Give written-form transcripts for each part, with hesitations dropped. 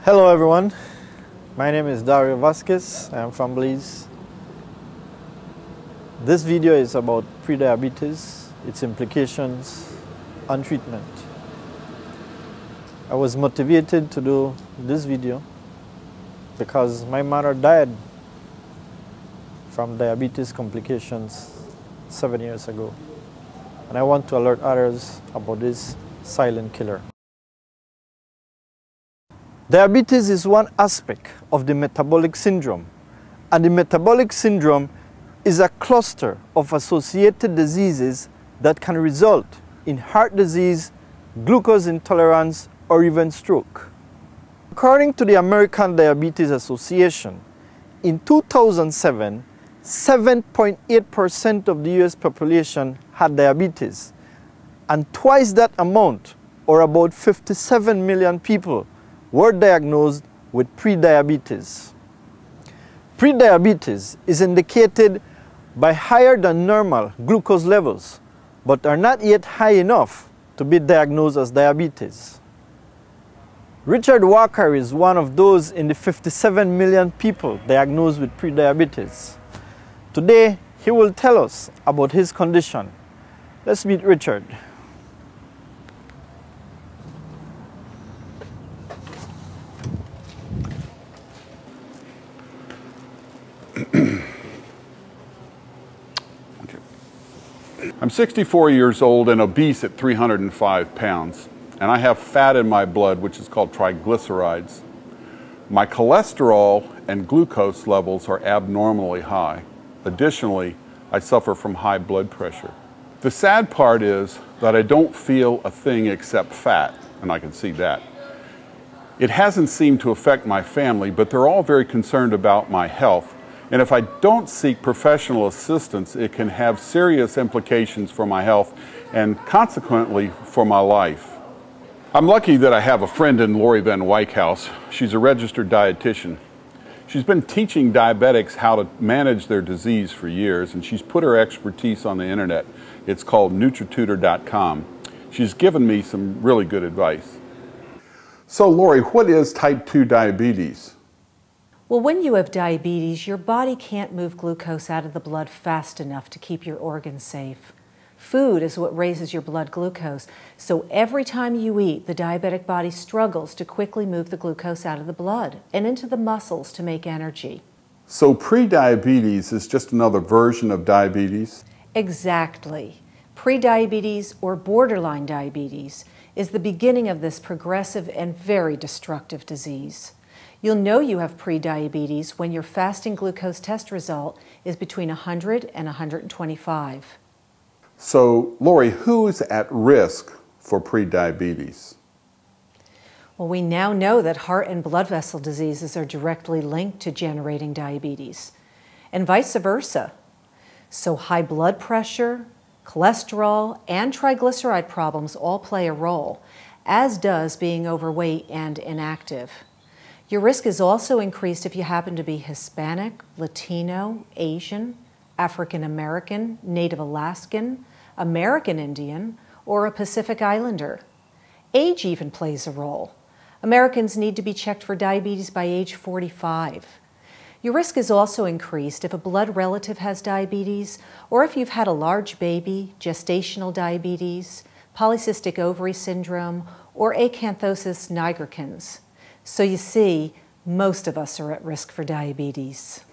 Hello everyone, my name is Dario. I am from Belize. This video is about pre-diabetes, its implications on treatment. I was motivated to do this video because my mother died from diabetes complications 7 years ago, and I want to alert others about this silent killer. Diabetes is one aspect of the metabolic syndrome, and the metabolic syndrome is a cluster of associated diseases that can result in heart disease, glucose intolerance, or even stroke. According to the American Diabetes Association, in 2007, 7.8% of the US population had diabetes, and twice that amount, or about 57 million people, were diagnosed with pre-diabetes. Pre-diabetes is indicated by higher than normal glucose levels, but are not yet high enough to be diagnosed as diabetes. Richard Walker is one of those in the 57 million people diagnosed with pre-diabetes. Today, he will tell us about his condition. Let's meet Richard. I'm 64 years old and obese at 305 pounds, and I have fat in my blood, which is called triglycerides. My cholesterol and glucose levels are abnormally high. Additionally, I suffer from high blood pressure. The sad part is that I don't feel a thing except fat, and I can see that. It hasn't seemed to affect my family, but they're all very concerned about my health. And if I don't seek professional assistance, it can have serious implications for my health and consequently for my life. I'm lucky that I have a friend in Lori Van Wyckhouse. She's a registered dietitian. She's been teaching diabetics how to manage their disease for years, and she's put her expertise on the internet. It's called NutriTutor.com. She's given me some really good advice. So Lori, what is type 2 diabetes? Well, when you have diabetes, your body can't move glucose out of the blood fast enough to keep your organs safe. Food is what raises your blood glucose, so every time you eat, the diabetic body struggles to quickly move the glucose out of the blood and into the muscles to make energy. So pre-diabetes is just another version of diabetes? Exactly. Pre-diabetes or borderline diabetes is the beginning of this progressive and very destructive disease. You'll know you have pre-diabetes when your fasting glucose test result is between 100 and 125. So, Lori, who's at risk for pre-diabetes? Well, we now know that heart and blood vessel diseases are directly linked to generating diabetes, and vice versa. So high blood pressure, cholesterol, and triglyceride problems all play a role, as does being overweight and inactive. Your risk is also increased if you happen to be Hispanic, Latino, Asian, African American, Native Alaskan, American Indian, or a Pacific Islander. Age even plays a role. Americans need to be checked for diabetes by age 45. Your risk is also increased if a blood relative has diabetes, or if you've had a large baby, gestational diabetes, polycystic ovary syndrome, or acanthosis nigricans. So you see, most of us are at risk for diabetes.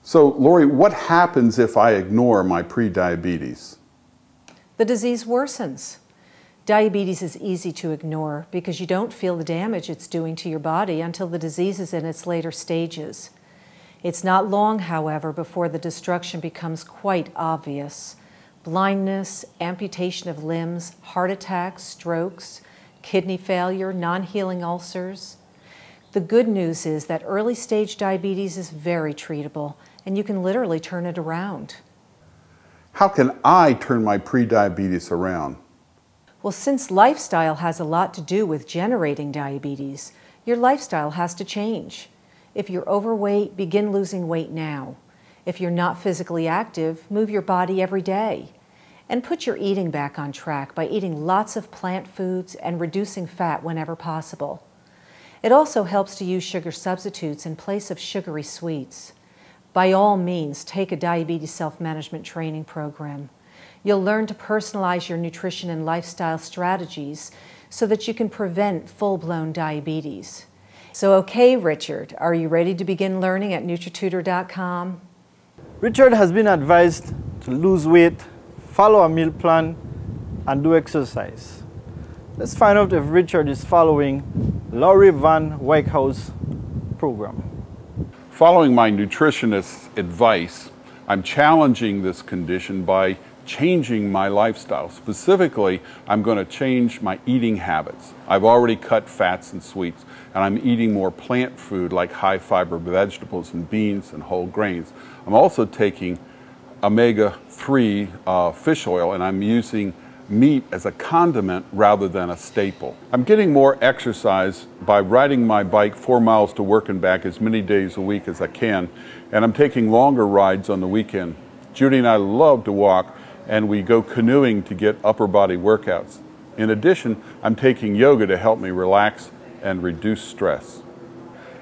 So, Lori, what happens if I ignore my pre-diabetes? The disease worsens. Diabetes is easy to ignore because you don't feel the damage it's doing to your body until the disease is in its later stages. It's not long, however, before the destruction becomes quite obvious. Blindness, amputation of limbs, heart attacks, strokes, kidney failure, non-healing ulcers. The good news is that early stage diabetes is very treatable, and you can literally turn it around. How can I turn my pre-diabetes around? Well, since lifestyle has a lot to do with generating diabetes, your lifestyle has to change. If you're overweight, begin losing weight now. If you're not physically active, move your body every day. And put your eating back on track by eating lots of plant foods and reducing fat whenever possible. It also helps to use sugar substitutes in place of sugary sweets. By all means, take a diabetes self-management training program. You'll learn to personalize your nutrition and lifestyle strategies so that you can prevent full-blown diabetes. So okay, Richard, are you ready to begin learning at NutriTutor.com? Richard has been advised to lose weight, follow a meal plan, and do exercise. Let's find out if Richard is following Laurie Van Wyckhouse program. Following my nutritionist's advice, I'm challenging this condition by changing my lifestyle. Specifically, I'm going to change my eating habits. I've already cut fats and sweets, and I'm eating more plant food like high fiber vegetables and beans and whole grains. I'm also taking omega-3 fish oil, and I'm using meat as a condiment rather than a staple. I'm getting more exercise by riding my bike 4 miles to work and back as many days a week as I can, and I'm taking longer rides on the weekend. Judy and I love to walk, and we go canoeing to get upper body workouts. In addition, I'm taking yoga to help me relax and reduce stress.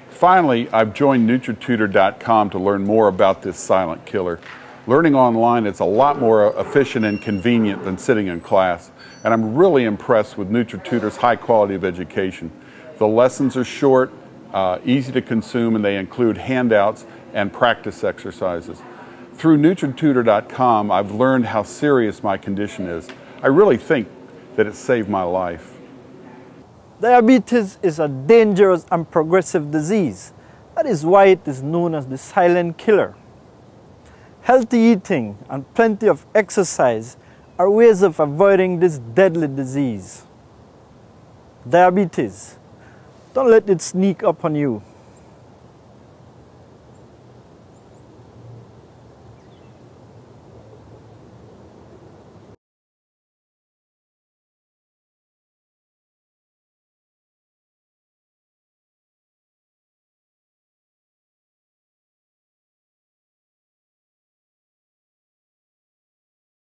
Finally, I've joined NutriTutor.com to learn more about this silent killer. Learning online is a lot more efficient and convenient than sitting in class, and I'm really impressed with NutriTutor's high quality of education. The lessons are short, easy to consume, and they include handouts and practice exercises. Through NutriTutor.com, I've learned how serious my condition is. I really think that it saved my life. Diabetes is a dangerous and progressive disease. That is why it is known as the silent killer. Healthy eating and plenty of exercise are ways of avoiding this deadly disease. Diabetes. Don't let it sneak up on you.